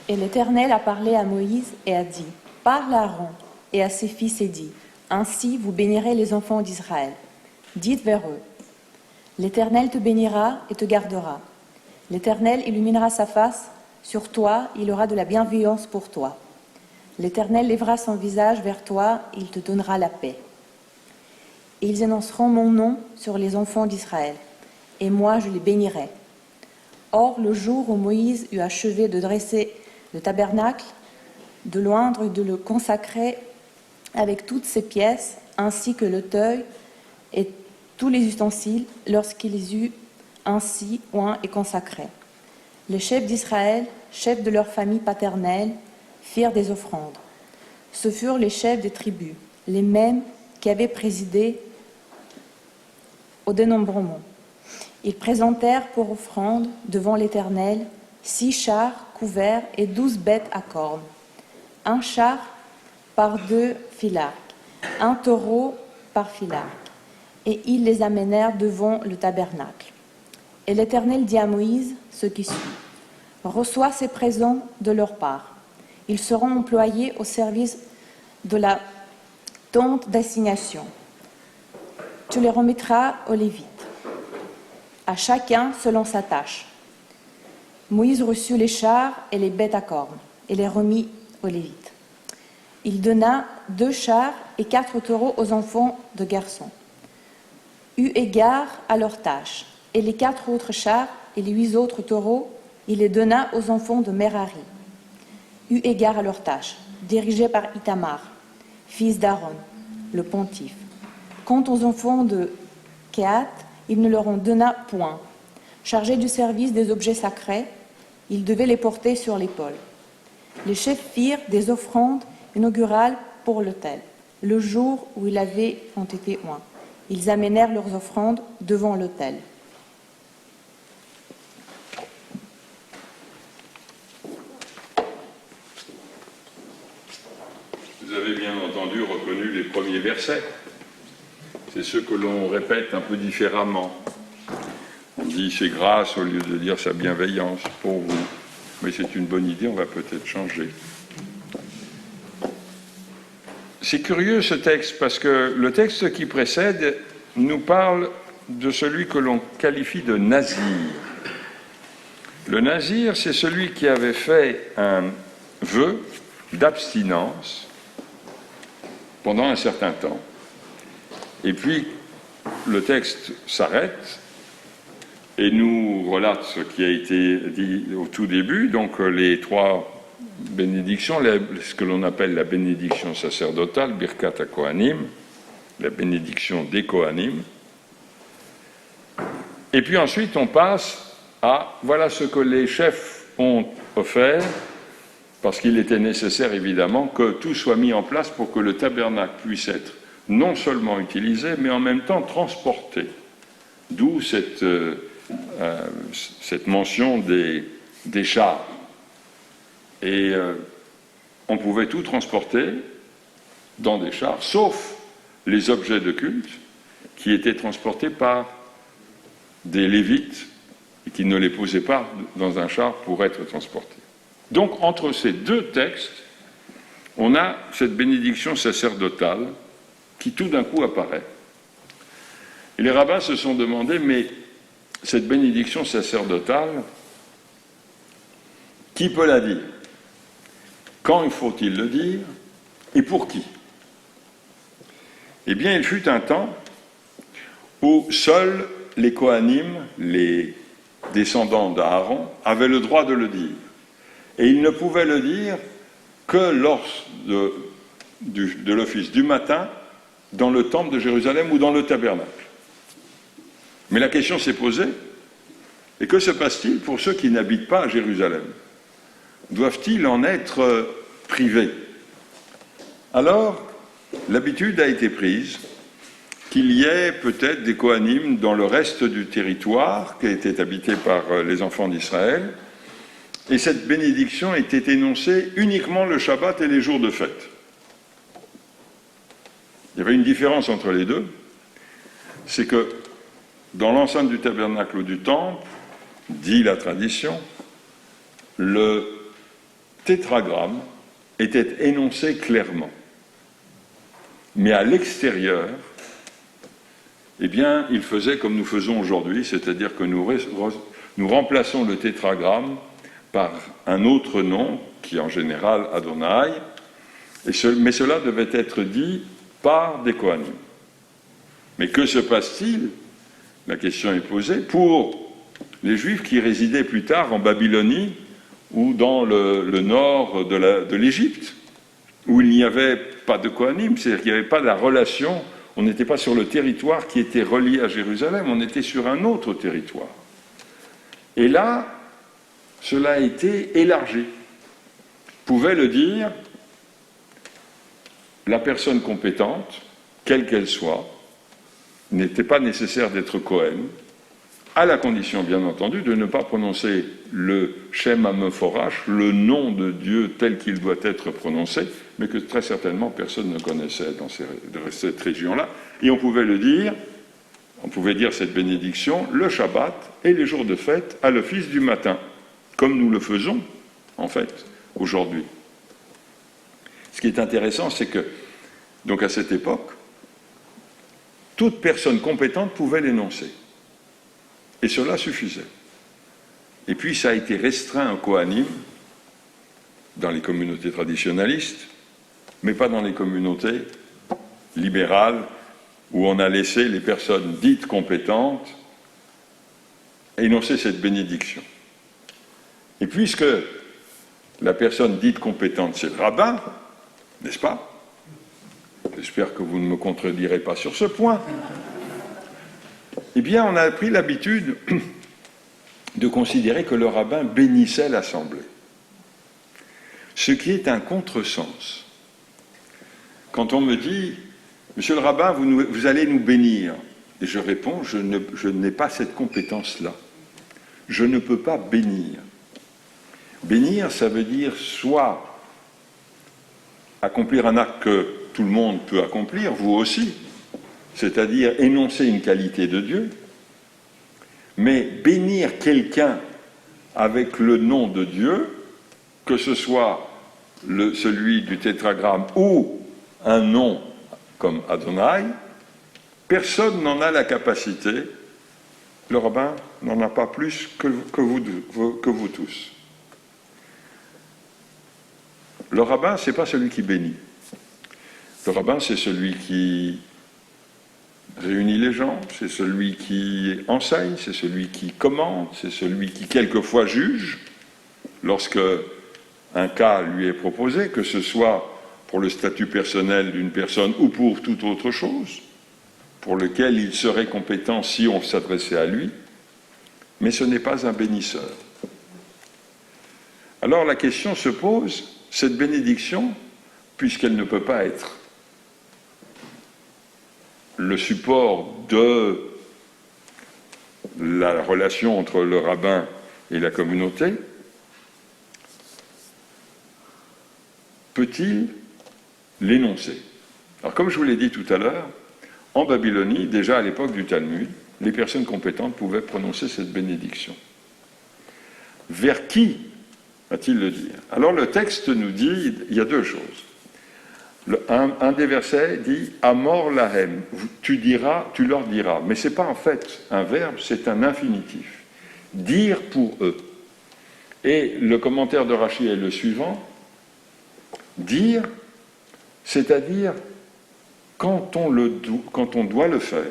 Et l'Éternel a parlé à Moïse et a dit, « Parle à Aaron et à ses fils et dis, ainsi vous bénirez les enfants d'Israël. Dites vers eux, l'Éternel te bénira et te gardera. L'Éternel illuminera sa face sur toi, il aura de la bienveillance pour toi. L'Éternel lèvera son visage vers toi, il te donnera la paix. Et ils énonceront mon nom sur les enfants d'Israël, et moi je les bénirai. Or, le jour où Moïse eut achevé de dresser le tabernacle, de l'oindre et de le consacrer avec toutes ses pièces, ainsi que l'auteuil et tous les ustensiles, lorsqu'il les eut ainsi oints et consacrés. Les chefs d'Israël, chefs de leur famille paternelle, firent des offrandes. Ce furent les chefs des tribus, les mêmes qui avaient présidé au dénombrement. Ils présentèrent pour offrande devant l'Éternel 6 chars couverts et 12 bêtes à cornes, 1 char par 2 filarques, 1 taureau par filarque. Et ils les amenèrent devant le tabernacle. Et l'Éternel dit à Moïse ce qui suit. « Reçois ces présents de leur part. Ils seront employés au service de la tente d'assignation. Tu les remettras aux Lévites, à chacun selon sa tâche. » Moïse reçut les chars et les bêtes à cornes et les remit aux Lévites. Il donna 2 chars et 4 taureaux aux enfants de garçons, eu égard à leurs tâches, et les 4 autres chars et les 8 autres taureaux, il les donna aux enfants de Merari, eu égard à leurs tâches, dirigés par Ithamar, fils d'Aaron, le pontife. Quant aux enfants de Kehat, il ne leur en donna point. Chargés du service des objets sacrés, ils devaient les porter sur l'épaule. Les chefs firent des offrandes inaugurales pour l'autel, le jour où ils ont été oints. Ils amenèrent leurs offrandes devant l'autel. Vous avez bien entendu reconnu les premiers versets. C'est ceux que l'on répète un peu différemment. On dit c'est grâce au lieu de dire sa bienveillance pour vous. Mais c'est une bonne idée, on va peut-être changer. C'est curieux ce texte parce que le texte qui précède nous parle de celui que l'on qualifie de nazir. Le nazir, c'est celui qui avait fait un vœu d'abstinence pendant un certain temps. Et puis, le texte s'arrête et nous relate ce qui a été dit au tout début, donc les 3 bénédictions, ce que l'on appelle la bénédiction sacerdotale, Birkat HaKohanim, la bénédiction des Kohanim. Et puis ensuite, on passe à voilà ce que les chefs ont offert, parce qu'il était nécessaire évidemment que tout soit mis en place pour que le tabernacle puisse être non seulement utilisé, mais en même temps transporté. D'où cette mention des chars. Et on pouvait tout transporter dans des chars, sauf les objets de culte qui étaient transportés par des Lévites et qui ne les posaient pas dans un char pour être transportés. Donc, entre ces 2 textes, on a cette bénédiction sacerdotale qui tout d'un coup apparaît. Et les rabbins se sont demandé, mais cette bénédiction sacerdotale, qui peut la dire? Quand faut-il le dire? Et pour qui? Eh bien, il fut un temps où seuls les Kohanim, les descendants d'Aaron, avaient le droit de le dire. Et ils ne pouvaient le dire que lors de l'office du matin, dans le temple de Jérusalem ou dans le tabernacle. Mais la question s'est posée, et que se passe-t-il pour ceux qui n'habitent pas à Jérusalem? Doivent-ils en être privés? Alors, l'habitude a été prise qu'il y ait peut-être des Kohanim dans le reste du territoire qui était habité par les enfants d'Israël, et cette bénédiction était énoncée uniquement le Shabbat et les jours de fête. Il y avait une différence entre les deux, c'est que dans l'enceinte du tabernacle ou du temple, dit la tradition, le tétragramme était énoncé clairement. Mais à l'extérieur, eh bien, il faisait comme nous faisons aujourd'hui, c'est-à-dire que nous remplaçons le tétragramme par un autre nom, qui est en général Adonai, mais cela devait être dit par des Kohanim. Mais que se passe-t-il? La question est posée pour les Juifs qui résidaient plus tard en Babylonie ou dans le nord de l'Égypte, où il n'y avait pas de Kohanim, c'est-à-dire qu'il n'y avait pas la relation, on n'était pas sur le territoire qui était relié à Jérusalem, on était sur un autre territoire. Et là, cela a été élargi. Pouvait le dire la personne compétente, quelle qu'elle soit, n'était pas nécessaire d'être Kohen, à la condition, bien entendu, de ne pas prononcer le Shem HaMeforash, le nom de Dieu tel qu'il doit être prononcé, mais que très certainement personne ne connaissait dans cette région-là. Et on pouvait le dire, on pouvait dire cette bénédiction, le Shabbat et les jours de fête à l'office du matin, comme nous le faisons, en fait, aujourd'hui. Ce qui est intéressant, c'est que, donc à cette époque, toute personne compétente pouvait l'énoncer. Et cela suffisait. Et puis ça a été restreint au Kohanim, dans les communautés traditionnalistes, mais pas dans les communautés libérales, où on a laissé les personnes dites compétentes énoncer cette bénédiction. Et puisque la personne dite compétente, c'est le rabbin, n'est-ce pas? J'espère que vous ne me contredirez pas sur ce point. Eh bien, on a pris l'habitude de considérer que le rabbin bénissait l'assemblée. Ce qui est un contresens. Quand on me dit « Monsieur le rabbin, vous allez nous bénir », et je réponds « Je n'ai pas cette compétence-là. Je ne peux pas bénir. » Bénir, ça veut dire soit accomplir un acte que tout le monde peut accomplir, vous aussi, c'est-à-dire énoncer une qualité de Dieu, mais bénir quelqu'un avec le nom de Dieu, que ce soit celui du tétragramme ou un nom comme Adonai, personne n'en a la capacité, le rabbin n'en a pas plus que vous tous. Le rabbin, ce n'est pas celui qui bénit. Le rabbin, c'est celui qui réunit les gens, c'est celui qui enseigne, c'est celui qui commande, c'est celui qui quelquefois juge lorsque un cas lui est proposé, que ce soit pour le statut personnel d'une personne ou pour toute autre chose, pour lequel il serait compétent si on s'adressait à lui, mais ce n'est pas un bénisseur. Alors la question se pose, cette bénédiction, puisqu'elle ne peut pas être le support de la relation entre le rabbin et la communauté, peut-il l'énoncer? Alors, comme je vous l'ai dit tout à l'heure, en Babylonie, déjà à l'époque du Talmud, les personnes compétentes pouvaient prononcer cette bénédiction. Vers qui va-t-il le dire? Alors, le texte nous dit, il y a deux choses. Un des versets dit « Amor lahem », tu leur diras. Mais ce n'est pas en fait un verbe, c'est un infinitif. Dire pour eux. Et le commentaire de Rashi est le suivant. Dire, c'est-à-dire quand on doit le faire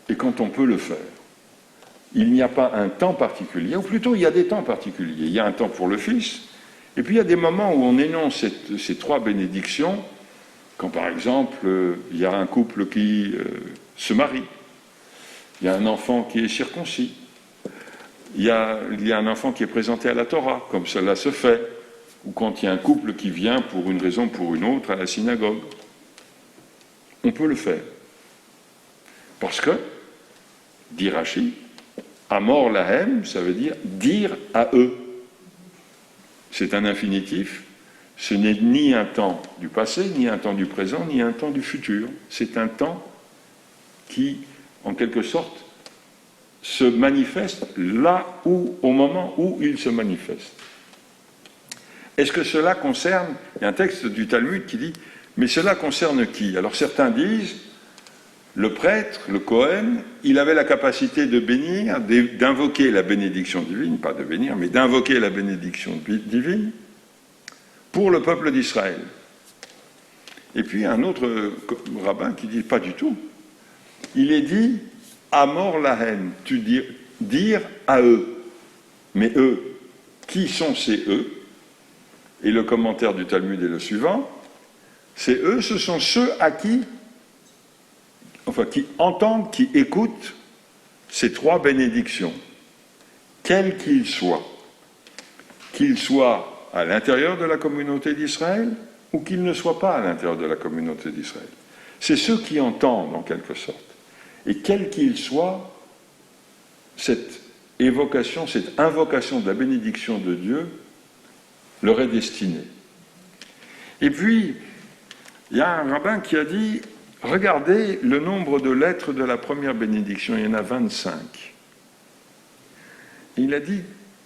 et quand on peut le faire. Il n'y a pas un temps particulier, ou plutôt il y a des temps particuliers. Il y a un temps pour le Fils, et puis il y a des moments où on énonce ces trois bénédictions, quand par exemple il y a un couple qui se marie, il y a un enfant qui est circoncis, il y a un enfant qui est présenté à la Torah, comme cela se fait, ou quand il y a un couple qui vient pour une raison ou pour une autre à la synagogue. On peut le faire. Parce que, dit Rashi, Amor lahem, ça veut dire dire à eux. C'est un infinitif, ce n'est ni un temps du passé, ni un temps du présent, ni un temps du futur. C'est un temps qui, en quelque sorte, se manifeste là où, au moment où il se manifeste. est-ce que cela concerne, il y a un texte du Talmud qui dit, mais cela concerne qui? Alors certains disent, le prêtre, le Kohen, il avait la capacité de bénir, d'invoquer la bénédiction divine, pas de bénir, mais d'invoquer la bénédiction divine pour le peuple d'Israël. Et puis un autre rabbin qui dit pas du tout. Il est dit Amor lahem, dire à eux. Mais eux, qui sont ces eux? Et le commentaire du Talmud est le suivant. C'est eux, ce sont ceux à qui entendent, qui écoutent ces trois bénédictions, quels qu'ils soient à l'intérieur de la communauté d'Israël ou qu'ils ne soient pas à l'intérieur de la communauté d'Israël. C'est ceux qui entendent, en quelque sorte. Et quels qu'ils soient, cette évocation, cette invocation de la bénédiction de Dieu leur est destinée. Et puis, il y a un rabbin qui a dit, regardez le nombre de lettres de la première bénédiction, il y en a 25. Il a dit,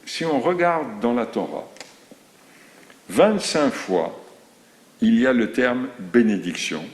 si on regarde dans la Torah, 25 fois, il y a le terme bénédiction,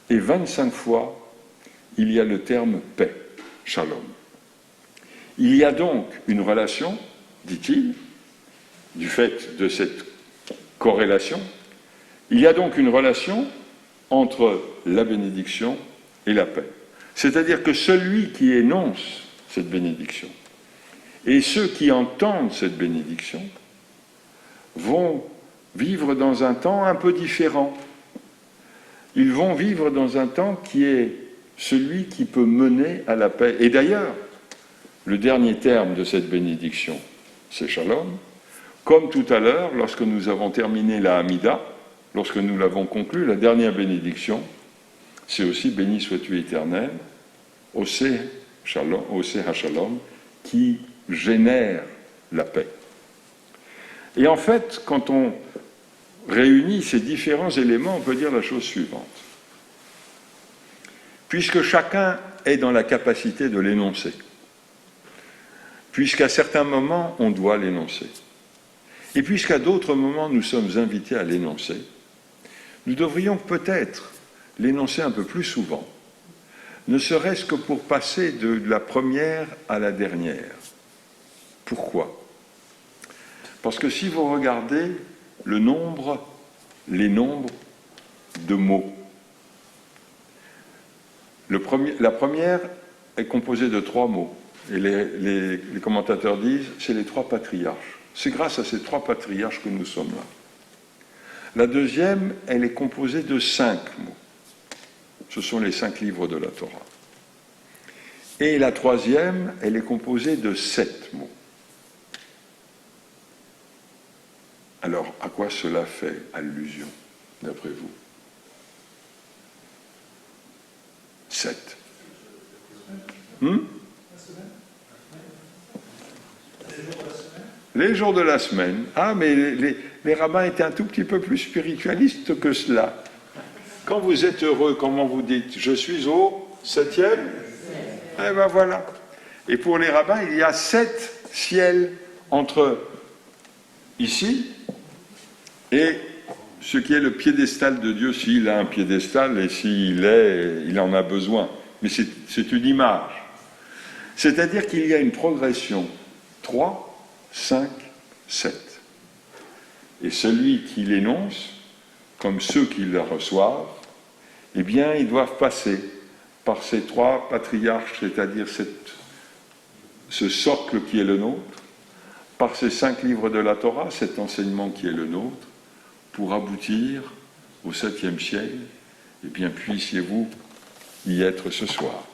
et 25 fois, il y a le terme paix, shalom. Il y a donc une relation, dit-il, du fait de cette corrélation, il y a donc une relation entre la bénédiction et la paix. C'est-à-dire que celui qui énonce cette bénédiction et ceux qui entendent cette bénédiction vont vivre dans un temps un peu différent. Ils vont vivre dans un temps qui est celui qui peut mener à la paix. Et d'ailleurs, le dernier terme de cette bénédiction, c'est Shalom. Comme tout à l'heure, lorsque nous avons terminé la Hamida, lorsque nous l'avons conclu, la dernière bénédiction, c'est aussi béni sois-tu éternel, Oseh HaShalom, qui génère la paix. Et en fait, quand on réunit ces différents éléments, on peut dire la chose suivante. Puisque chacun est dans la capacité de l'énoncer, puisqu'à certains moments, on doit l'énoncer, et puisqu'à d'autres moments, nous sommes invités à l'énoncer, nous devrions peut-être l'énoncer un peu plus souvent, ne serait-ce que pour passer de la première à la dernière. Pourquoi? Parce que si vous regardez les nombres de mots, la première est composée de 3 mots, et les commentateurs disent c'est les 3 patriarches. C'est grâce à ces 3 patriarches que nous sommes là. La deuxième, elle est composée de 5 mots. Ce sont les 5 livres de la Torah. Et la troisième, elle est composée de 7 mots. Alors, à quoi cela fait allusion, d'après vous? 7. Les jours de la semaine. Ah, mais les rabbins étaient un tout petit peu plus spiritualistes que cela. Quand vous êtes heureux, comment vous dites? Je suis au 7e? Eh ben voilà. Et pour les rabbins, il y a 7 ciels entre ici et ce qui est le piédestal de Dieu, s'il a un piédestal et il en a besoin. Mais c'est une image. C'est-à-dire qu'il y a une progression 3, 5, 7. Et celui qui l'énonce, comme ceux qui le reçoivent, eh bien, ils doivent passer par ces 3 patriarches, c'est-à-dire ce socle qui est le nôtre, par ces 5 livres de la Torah, cet enseignement qui est le nôtre, pour aboutir au 7e ciel. Eh bien, puissiez-vous y être ce soir.